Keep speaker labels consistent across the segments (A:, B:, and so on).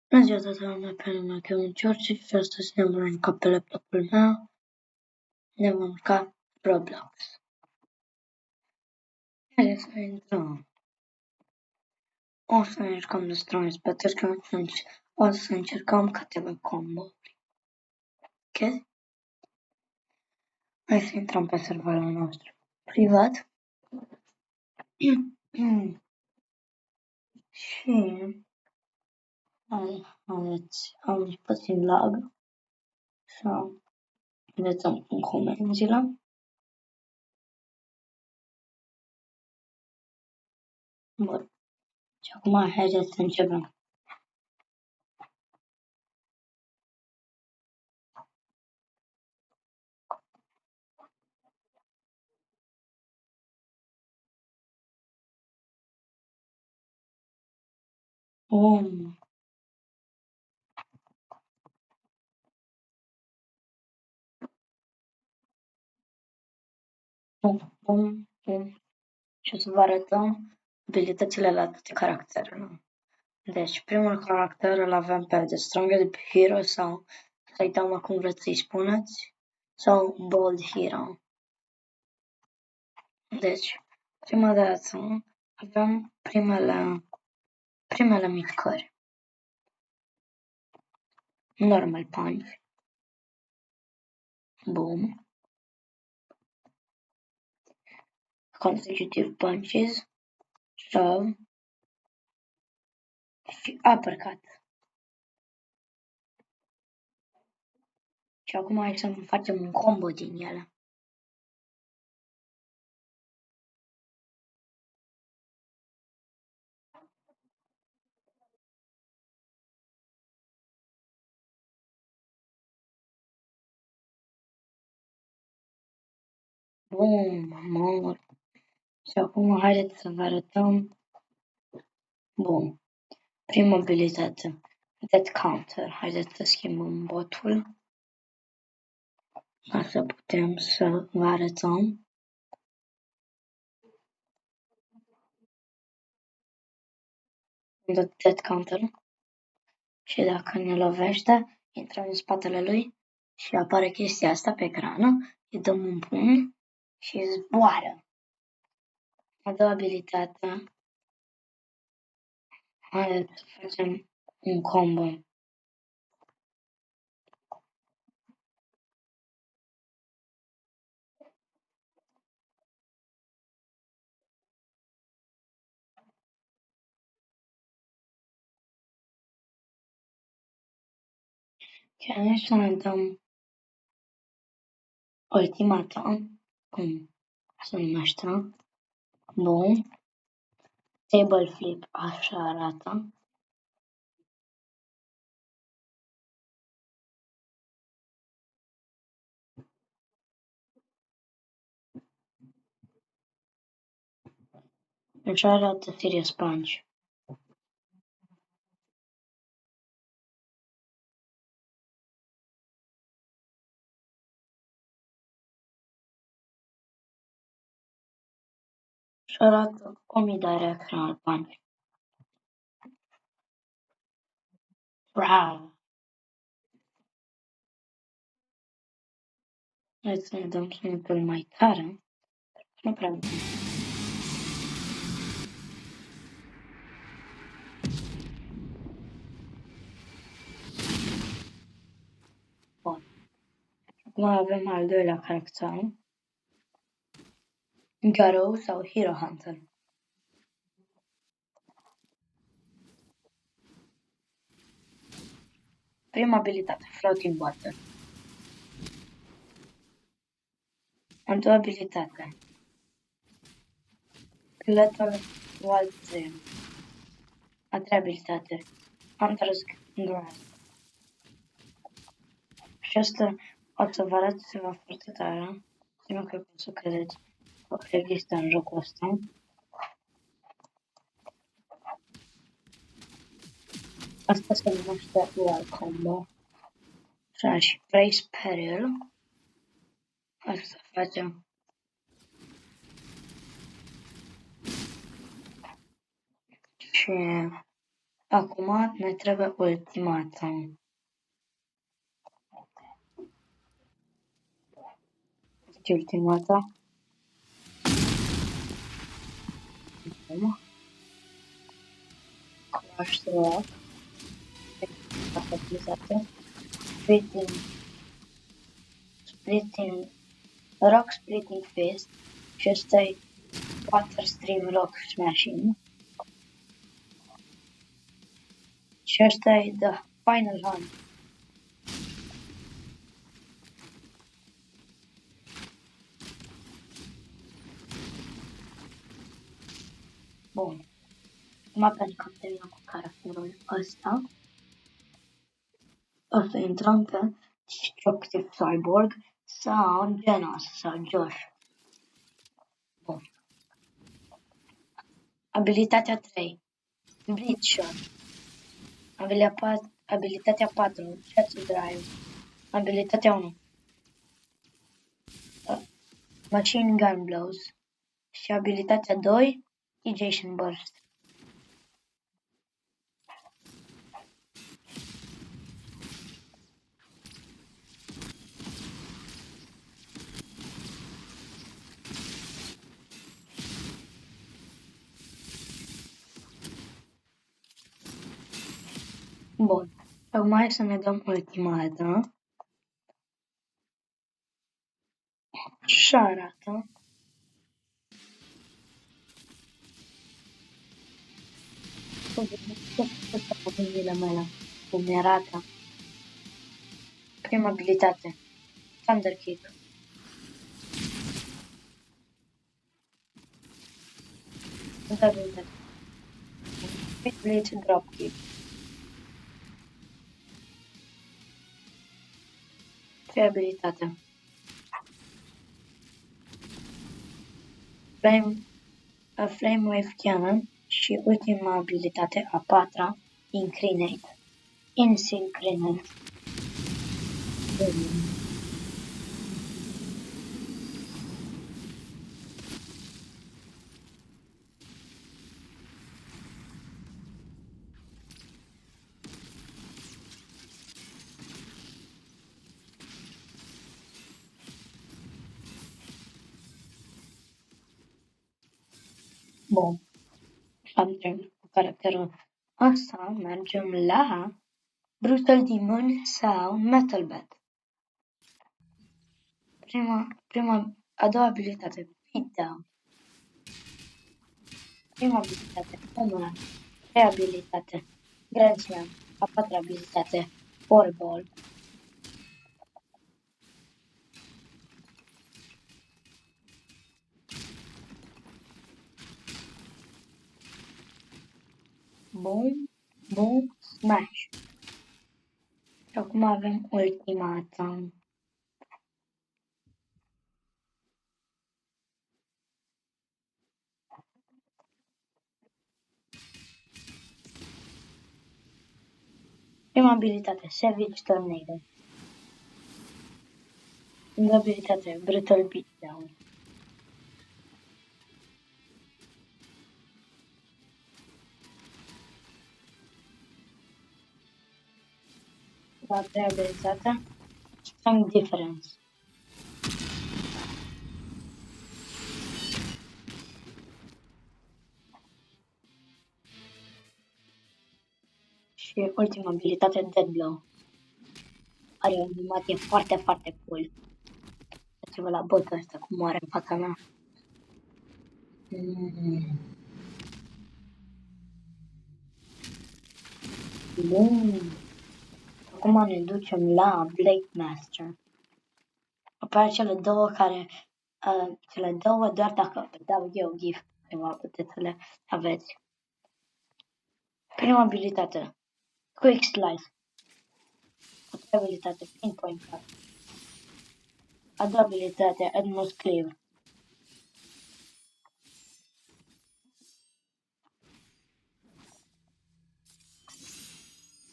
A: Bună ziua, toată lumea, pe numele meu e George și astăzi ne vom juca pe laptopul meu. Ne vom juca Roblox. Haideți să intrăm. O să ne jucăm de Strong Battleground și o să încercăm câteva combo-uri. Ok? Hai să intrăm pe serverul nostru privat. Și am puțin lag. Sau învățăm în comenzile. Bun. Și acum haideți să începem. Bun. Și o să vă arătăm abilitățile la toate caracterele. Deci, primul caracter îl avem pe The Strongest Hero sau să-i dăm cum vreți să-i spuneți, sau Bold Hero. Deci, prima dată avem primele mișcări. Normal punch. Boom. Consecutive punches. Shove. Și uppercut. Și acum hai să facem un combo din ele. Bum, mamă. Și acum haideți să vă arătăm. Bun. Prima abilitate. Death Counter. Haideți să schimbăm botul. Ca să putem să vă arătăm. Death Counter. Și dacă ne lovește, intrăm în spatele lui și apare chestia asta pe ecran. Îi dăm un pumn și zboară. A doua abilitate. Haideți să facem un combo. Chiar să ne dăm ultimata, cum se numește. Bun. Table flip, așa arată. Așa arată Serious Punch. Și arată Omnidirectional Punch. Wow! Hai să ne dăm sunetul mai tare. Nu prea bun. Bun. Acum avem al doilea caracter. Garou sau Hero Hunter. Prima abilitate, Floating Water. A doua abilitate, Lethal Wild Zone. A treia abilitate, Hunter's Grasp. Și asta o să vă arăt ceva foarte tare. Nu cred că o să credeți că există în jocul ăsta. Asta se numește Wall Combo. Și Place Peril. Asta să facem. Și Acum ne trebuie ultimata. Deci ultimata. Acum. Crush the rock. Stabilizate. Splitting rock splitting fist. Și ăsta-i Water Stream Rock Smashing. Și ăsta-i The Final Hunt. Bun. Acum pentru că am terminat cu caracterul ăsta, o să intrăm pe Destructive Cyborg sau Genos sau Josh. Bun. Abilitatea 3. Blitz Shot. Abilitatea 4. Jetsu Drive. Abilitatea 1. Machine Gun Blows. Și abilitatea 2. Ejacian Burst. Bun. Acum hai să ne dăm ultimata. Și arată. Mâinile mele. Cum arată. Prima abilitate. Thunder Kick. Abilitate. Blitz Drop Kick. Ce abilitate? Flame Wave Cannon și ultima abilitate, a patra, Incrinate. Insyncrinate. Bun. Am terminat cu caracterul ăsta, mergem la Brutal Demon sau Metal Bat. A doua abilitate, Beatdown. Prima abilitate, Omra. A treia abilitate, Grand Slam. A patra abilitate, Powerball. Boom, boom, smash. Și acum avem ultimata. Prima abilitate, Savage Tornado. Prima abilitate, Brutal Beatdown. A treia abilitate, Strong Difference. Și ultima abilitate, Dead Blow. Are o animație foarte, foarte cool. Uitați-vă la botul ăsta cum moare în fața mea. Bun. Acum ne ducem la Blade Master. Apare cele două doar dacă dau eu GIF, ceva puteți să le aveți. Prima abilitate, Quick Slice. A treia abilitate, Pinpoint Cut. A doua abilitate, Atmos Cleave.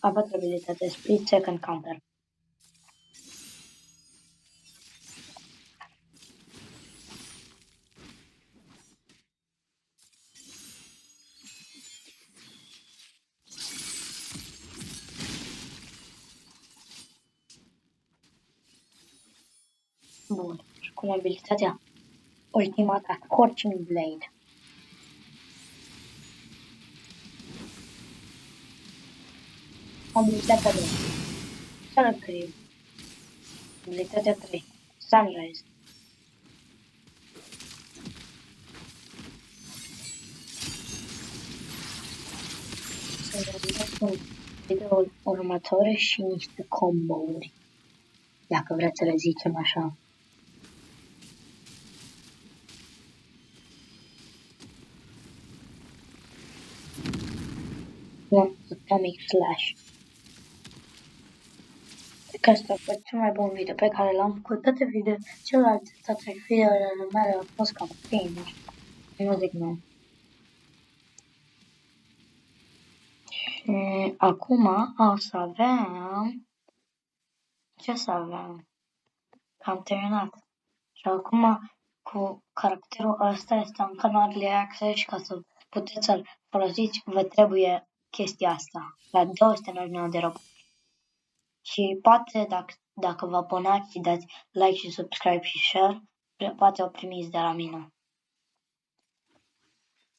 A: A patra abilitate, Split Second Counter. Bun. Și cum abilitatea ultimată, Scorching Blade. Abilitatea 2. Salcrim. Abilitatea 3. Sunrise. Să vedeți în videoul următor și niște combo-uri, dacă vreți să le zicem așa. Atomic Slash. Cred că asta a fost cel mai bun video pe care l-am făcut. Toate videoele mele au fost cam cringe. Nu zic nu. Și acum o să avem... Ce să avem? Am terminat. Și acum cu caracterul ăsta este încă în early access și ca să puteți să-l folosiți, vă trebuie chestia asta. La 299 de robot. Și poate dacă vă abonați și dați like și subscribe și share, poate o primiți de la mine.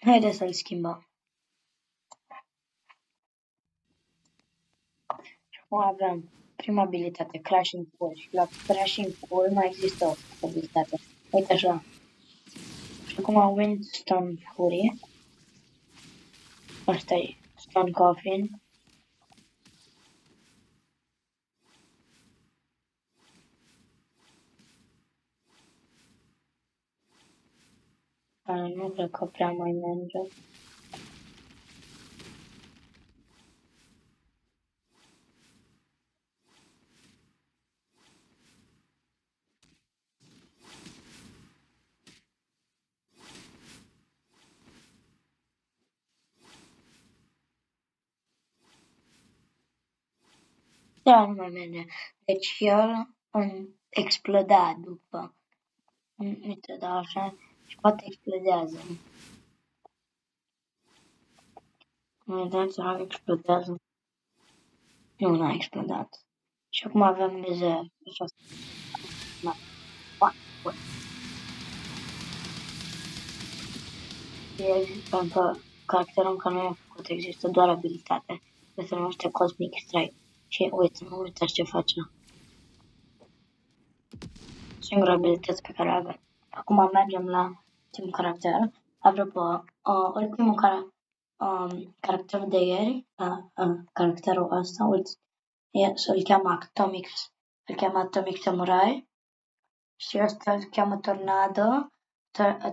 A: Haideți să-l schimbăm. Și acum avem prima abilitate, Crashing Fury. Și la Crashing Fury mai există o abilitate. Uite așa. Și acum Windstone Fury. Asta e Stone Coffin. Nu cred că prea mai merge. Da, nu mai merge. Deci el exploda după. Uite, da, așa. Și poate explodează. Uitați, explodează. Nu, n-a explodat. Și acum avem mizer. Deci asta. Pentru caracterul încă nu e făcut, există doar abilitate. Se numește Cosmic Strike. Și uitați ce face. Singura abilitate pe care o avem. Acum mergem la ultimul caracter. Apropo, ultimul caracter de ieri, caracterul ăsta, îl cheamă Atomic Samurai. Și ăsta îl cheamă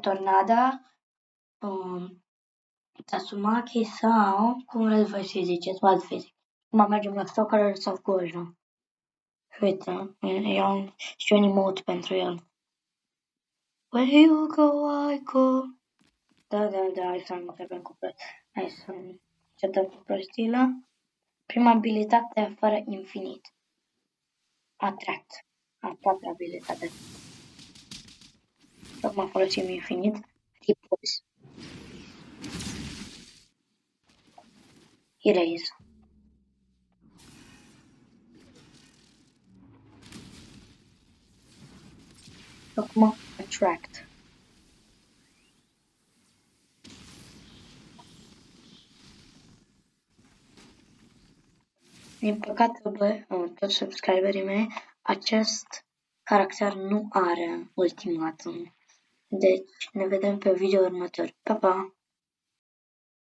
A: Tornada, Tatsumaki sau, cum vreți voi să ziceți, Wild Physics. Acum mergem la Stalker of Gojo. Uite, și un emote pentru el. Where you go, I go. Da, hai să nu trebuie cu hai să încetăm cu prostiile. Prima abilitate fără infinit. Attract. A patra abilitate. Acum folosim infinit. Repulse. Erase. Acum Attract. Din păcate, toți subscriberii mei, acest caracter nu are ultimatum. Deci, ne vedem pe video următor. Pa, pa!